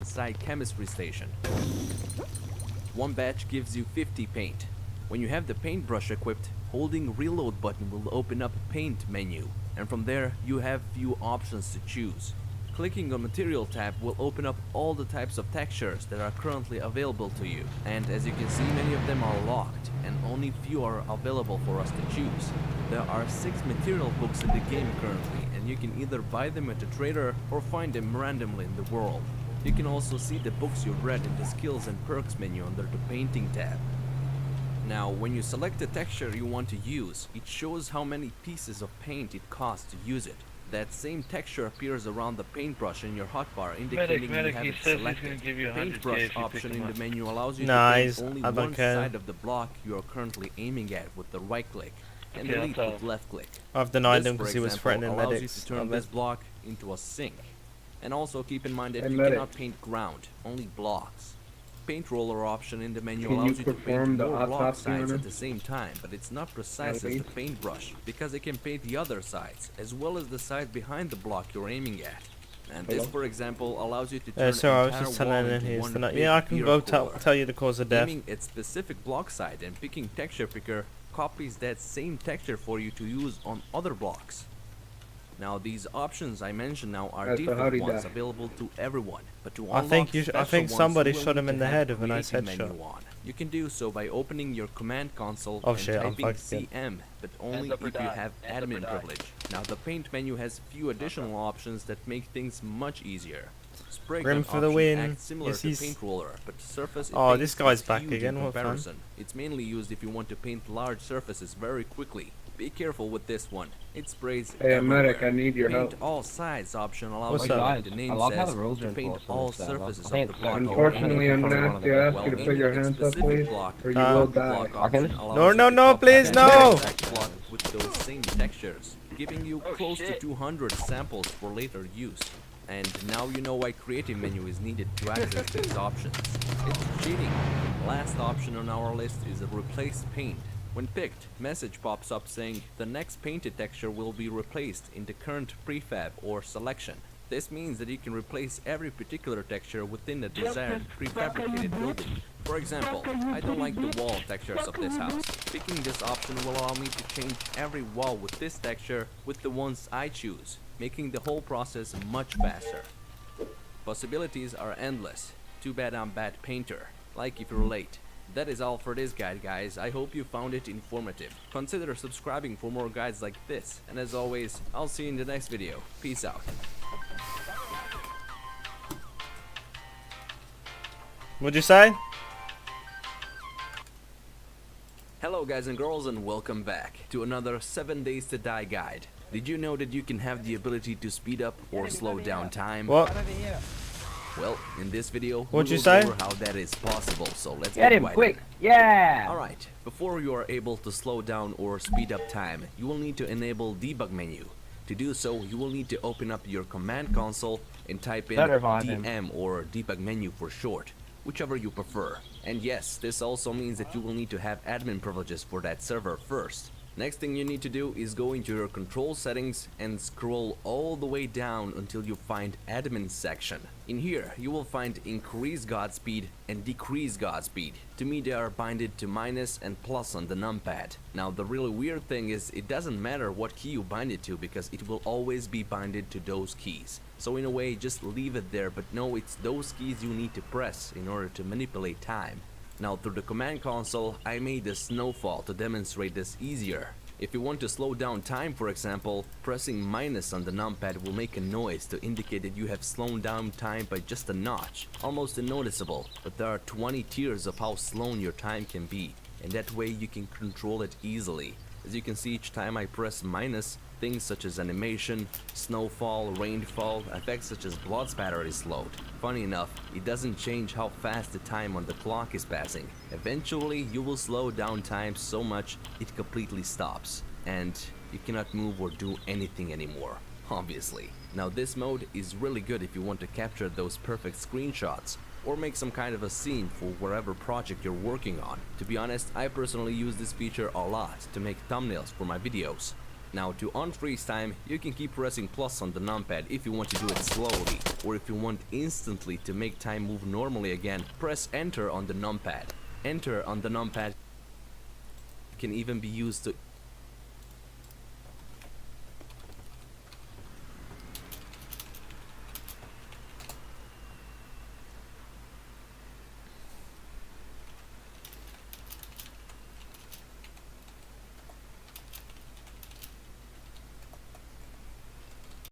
inside chemistry station. One batch gives you 50 paint. When you have the paintbrush equipped, holding reload button will open up a paint menu, and from there you have few options to choose. Clicking on material tab will open up all the types of textures that are currently available to you, and as you can see, many of them are locked and only few are available for us to choose. There are 6 material books in the game currently, and you can either buy them at a trader or find them randomly in the world. You can also see the books you've read in the skills and perks menu under the painting tab. Now, when you select the texture you want to use, it shows how many pieces of paint it costs to use it. That same texture appears around the paintbrush in your hotbar, indicating you have it selected. Paintbrush option in the menu allows you to paint only one side of the block you are currently aiming at with the right click, and delete with left click. I've denied This, him for because he was example, threatening allows medics. you to turn this block into a sink. And also keep in mind that Hey, you medic. cannot paint ground, only blocks. Paint roller option in the menu Can you allows you to perform paint the more block autopsy sides on at her? the same time, but it's not precise as the Paint? paintbrush, because it can paint the other sides, as well as the side behind the block you're aiming at. And this, Hello? for example, allows you to turn So I an was entire just wall telling him into he's one tonight. big Yeah, I can beer go cooler. tell you the cause of death. Aiming at specific block side and picking texture picker copies that same texture for you to use on other blocks. Now these options I mentioned now are Alright, so how'd default he ones die? available to everyone, but to I unlock think special ones, somebody you will shot him need in to the have head with a nice creative menu headshot. on. You can do so by opening your command console Oh and shit, I'm typing fucked again. CM, but only if you have admin privilege. Now the paint menu has few additional options that make things much easier. Spray Grim gun for the option win. acts similar Yes, to he's- paint roller, but surface Oh, it this paints guy's is back huge again, in what fun. comparison. It's mainly used if you want to paint large surfaces very quickly. Be careful with this one. It sprays Hey, everywhere. medic, I need your Paint help. all sides option allows What's you, up? like the name I love how says, the rules to are paint enforced on all this stuff. surfaces I of think the block. Unfortunately, I'm gonna have to ask While you to put aiming your at hands up, specific please, block, or you the will block die. option Okay. allows No, you no, to no, copy please, that no! exact block with those same textures, giving you close to 200 samples for later use. And now you know why creative menu is needed to access these options. It's cheating. Last option on our list is a replace paint. When picked, message pops up saying the next painted texture will be replaced in the current prefab or selection. This means that you can replace every particular texture within the desired prefabricated building. For example, I don't like the wall textures of this house. Picking this option will allow me to change every wall with this texture with the ones I choose, making the whole process much faster. Possibilities are endless. Too bad I'm bad painter. Like if you're late. That is all for this guide, guys. I hope you found it informative. Consider subscribing for more guides like this. And as always, I'll see you in the next video. Peace out. What'd you say? Hello guys and girls, and welcome back to another 7 Days to Die guide. Did you know that you can have the ability to speed up or slow down time? What? Well, in this video, What'd we you will say? go over how that is possible, so let's Get get him right quick! in. Yeah! Alright, before you are able to slow down or speed up time, you will need to enable debug menu. To do so, you will need to open up your command console and type in Better revive him. DM or debug menu for short, whichever you prefer. And yes, this also means that you will need to have admin privileges for that server first. Next thing you need to do is go into your control settings and scroll all the way down until you find admin section. In here, you will find increase Godspeed and decrease Godspeed. To me, they are binded to minus and plus on the numpad. Now, the really weird thing is it doesn't matter what key you bind it to because it will always be binded to those keys. So in a way, just leave it there, but no, it's those keys you need to press in order to manipulate time. Now through the command console, I made a snowfall to demonstrate this easier. If you want to slow down time, for example, pressing minus on the numpad will make a noise to indicate that you have slowed down time by just a notch. Almost unnoticeable, but there are 20 tiers of how slow your time can be, and that way you can control it easily. As you can see, each time I press minus, things such as animation, snowfall, rainfall, effects such as blood spatter is slowed. Funny enough, it doesn't change how fast the time on the clock is passing. Eventually, you will slow down time so much it completely stops, and you cannot move or do anything anymore, obviously. Now this mode is really good if you want to capture those perfect screenshots, or make some kind of a scene for whatever project you're working on. To be honest, I personally use this feature a lot to make thumbnails for my videos. Now to unfreeze time, you can keep pressing plus on the numpad if you want to do it slowly, or if you want instantly to make time move normally again, press enter on the numpad. Enter on the numpad can even be used to